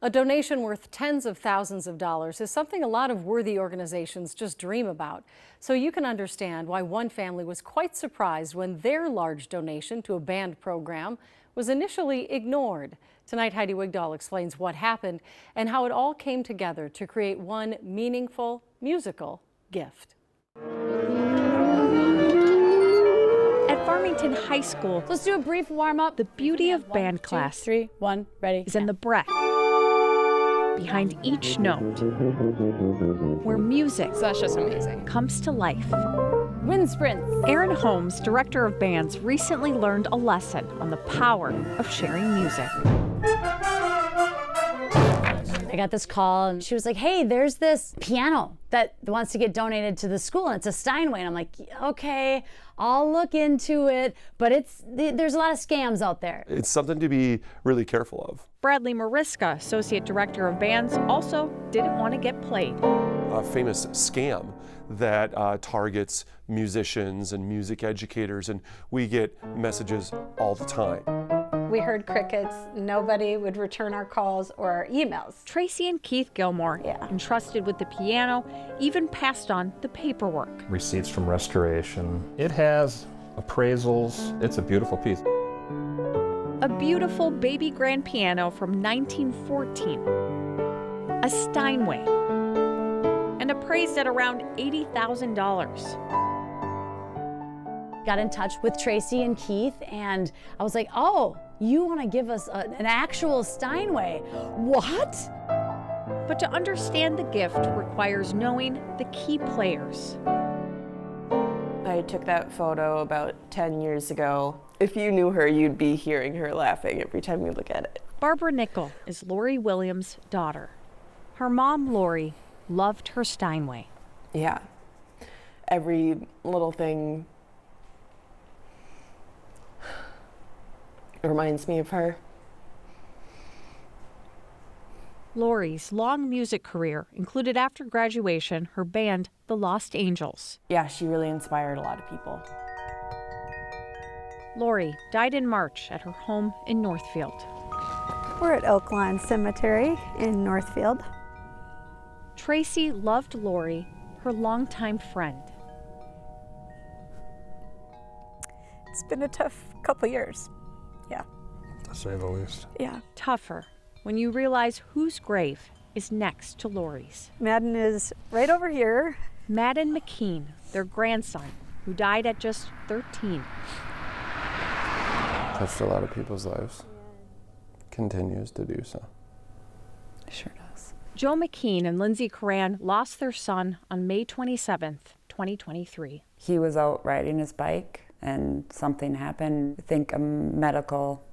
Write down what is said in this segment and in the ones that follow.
A donation worth tens of thousands of dollars is something a lot of worthy organizations just dream about. So you can understand why one family was quite surprised when their large donation to a band program was initially ignored. Tonight, Heidi Wigdahl explains what happened and how it all came together to create one meaningful musical gift. At Farmington High School, Let's do a brief warm-up. the beauty of band class 3, 2, 1, ready. is in the breath behind each note, where music So that's just amazing. comes to life. Wind sprints. Erin Holmes, director of bands, recently learned a lesson on the power of sharing music. I got this call and she was like, hey, there's this piano that wants to get donated to the school and it's a Steinway. And I'm like, okay, I'll look into it, but there's a lot of scams out there. It's something to be really careful of. Bradley Mariska, associate director of bands, also didn't want to get played. A famous scam that targets musicians and music educators, and we get messages all the time. We heard crickets. Nobody would return our calls or our emails. Tracy and Keith Gilmore, entrusted with the piano, even passed on the paperwork. Receipts from restoration. It has appraisals. It's a beautiful piece. A beautiful baby grand piano from 1914, a Steinway, and appraised at around $80,000. Got in touch with Tracy and Keith and I was like, oh, you want to give us an actual Steinway? What? But to understand the gift requires knowing the key players. I took that photo about 10 years ago. If you knew her, you'd be hearing her laughing every time you look at it. Barbara Nickel is Lori Williams' daughter. Her mom, Lori, loved her Steinway. Yeah. Every little thing reminds me of her. Lori's long music career included, after graduation, her band, the Lost Angels. Yeah, she really inspired a lot of people. Lori died in March at her home in Northfield. We're at Oaklawn Cemetery in Northfield. Tracy loved Lori, her longtime friend. It's been a tough couple years. Yeah. To say the least. Yeah. Tougher when you realize whose grave is next to Lori's. Madden is right over here. Madden McKean, their grandson, who died at just 13. Touched a lot of people's lives. Continues to do so. Sure does. Joe McKean and Lindsay Coran lost their son on May 27th, 2023. He was out riding his bike and something happened, I think a medical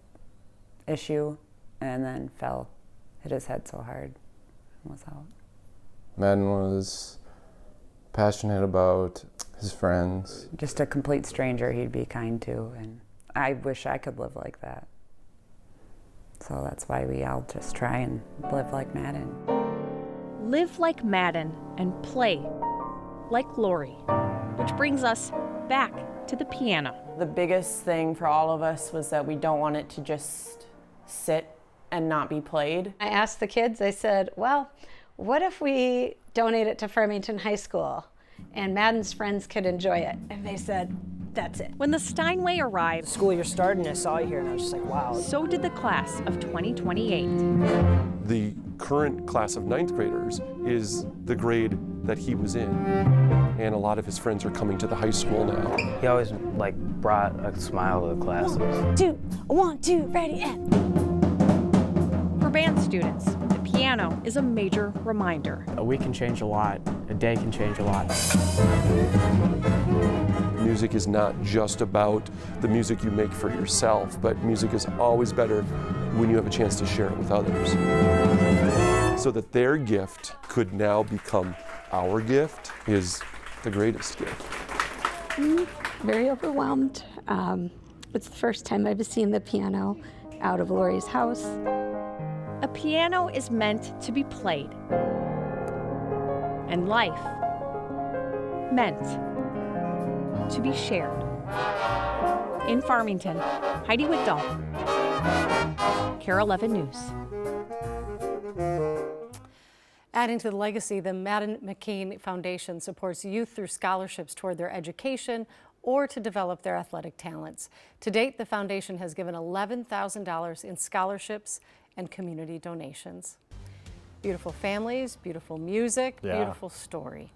issue, and then fell, hit his head so hard, and was out. Madden was passionate about his friends. Just a complete stranger he'd be kind to, and I wish I could live like that. So that's why we all just try and live like Madden. Live like Madden and play like Lori, which brings us back to the piano. The biggest thing for all of us was that we don't want it to just sit and not be played. I asked the kids, I said, well, what if we donate it to Farmington High School and Madden's friends could enjoy it? And they said, that's it. When the Steinway arrived, school year started and I saw you here and I was just like, wow. So did the class of 2028. The current class of 9th graders is the grade that he was in. And a lot of his friends are coming to the high school now. He always brought a smile to the classes. 1, 2, ready, and. For band students, the piano is a major reminder. A week can change a lot. A day can change a lot. Music is not just about the music you make for yourself, but music is always better when you have a chance to share it with others. So that their gift could now become our gift is the greatest gift. Very overwhelmed. It's the first time I've seen the piano out of Lori's house. A piano is meant to be played, and life meant to be shared. In Farmington, Heidi Wigdahl, KARE 11 News. Adding to the legacy, the Madden McCain Foundation supports youth through scholarships toward their education or to develop their athletic talents. To date, the foundation has given $11,000 in scholarships and community donations. Beautiful families, beautiful music, Yeah. beautiful story.